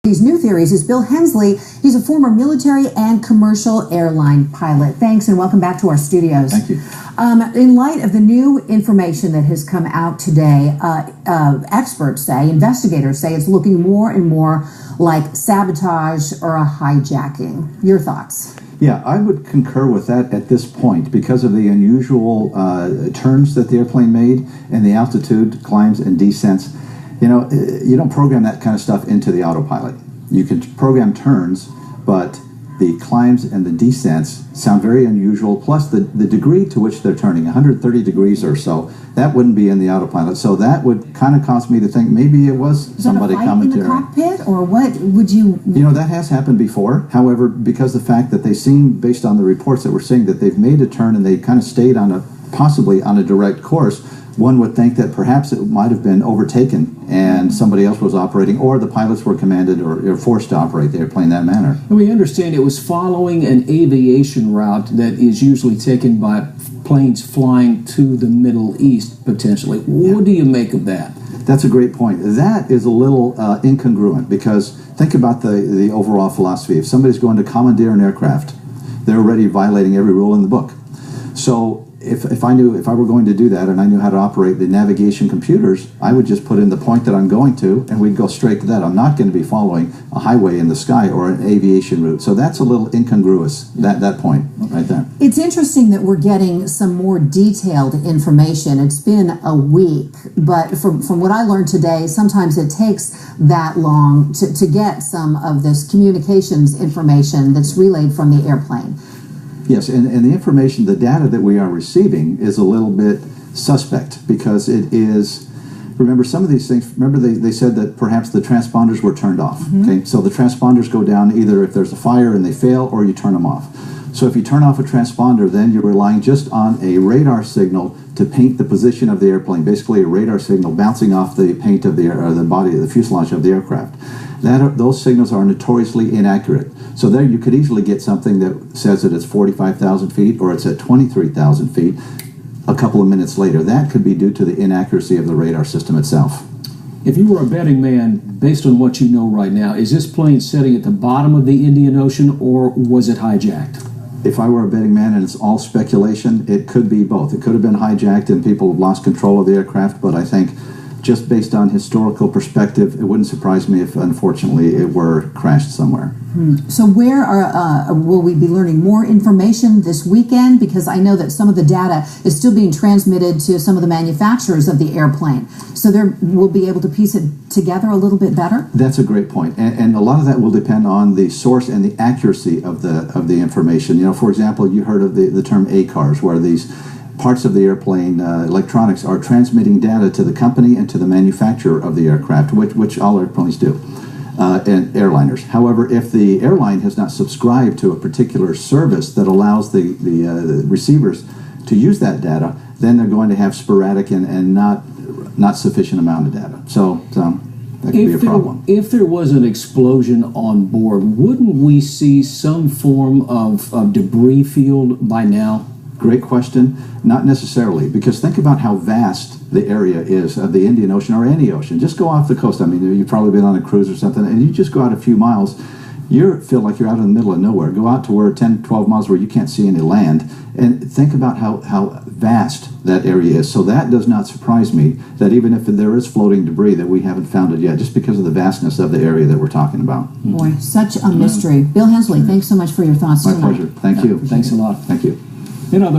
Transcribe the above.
These new theories is Bill Hensley. He's a former military and commercial airline pilot. Thanks and welcome back to our studios. Thank you. In light of the new information that has come out today, experts say, investigators say it's looking more and more like sabotage or a hijacking. Your thoughts? Yeah, I would concur with that at this point because of the unusual turns that the airplane made and the altitude climbs and descents. You know, you don't program that kind of stuff into the autopilot. You can program turns, but the climbs and the descents sound very unusual, plus the degree to which they're turning, 130 degrees or so, that wouldn't be in the autopilot. So that would kind of cause me to think maybe it was somebody commentating. In the cockpit, or what would you... You know, that has happened before. However, because the fact that they seem, based on the reports that we're seeing, that they've made a turn and they kind of stayed on possibly on a direct course, one would think that perhaps it might have been overtaken and somebody else was operating, or the pilots were commanded or forced to operate the airplane that manner. And we understand it was following an aviation route that is usually taken by planes flying to the Middle East, potentially. Yeah. What do you make of that? That's a great point. That is a little incongruent, because think about the overall philosophy. If somebody's going to commandeer an aircraft, they're already violating every rule in the book. So if I were going to do that and I knew how to operate the navigation computers, I would just put in the point that I'm going to and we'd go straight to that. I'm not going to be following a highway in the sky or an aviation route. So that's a little incongruous, that point right there. It's interesting that we're getting some more detailed information. It's been a week, but from what I learned today, sometimes it takes that long to get some of this communications information that's relayed from the airplane. Yes, and the information, the data that we are receiving is a little bit suspect, because it is, remember some of these things, remember they said that perhaps the transponders were turned off. Okay, so the transponders go down either if there's a fire and they fail, or you turn them off. So if you turn off a transponder, then you're relying just on a radar signal to paint the position of the airplane, basically a radar signal bouncing off the paint of the body, the fuselage of the aircraft. Those signals are notoriously inaccurate. So there you could easily get something that says that it's 45,000 feet or it's at 23,000 feet a couple of minutes later. That could be due to the inaccuracy of the radar system itself. If you were a betting man, based on what you know right now, is this plane sitting at the bottom of the Indian Ocean, or was it hijacked? If I were a betting man, and it's all speculation, it could be both. It could have been hijacked and people have lost control of the aircraft, but I think just based on historical perspective, it wouldn't surprise me if, unfortunately, it were crashed somewhere. So where will we be learning more information this weekend? Because I know that some of the data is still being transmitted to some of the manufacturers of the airplane. So we'll be able to piece it together a little bit better? That's a great point. And a lot of that will depend on the source and the accuracy of the information. You know, for example, you heard of the term ACARS, where these parts of the airplane electronics are transmitting data to the company and to the manufacturer of the aircraft, which all airplanes do, and airliners. However, if the airline has not subscribed to a particular service that allows the receivers to use that data, then they're going to have sporadic and not sufficient amount of data. So that could be a problem. If there was an explosion on board, wouldn't we see some form of debris field by now? Great question. Not necessarily, because think about how vast the area is of the Indian Ocean or any ocean. Just go off the coast. I mean, you've probably been on a cruise or something, and you just go out a few miles, you feel like you're out in the middle of nowhere. Go out to where 10, 12 miles where you can't see any land, and think about how vast that area is. So that does not surprise me, that even if there is floating debris, that we haven't found it yet, just because of the vastness of the area that we're talking about. Boy, such a mystery. Bill Hensley, thanks so much for your thoughts tonight. My pleasure. Thank you. Thanks a lot. Thank you. You know,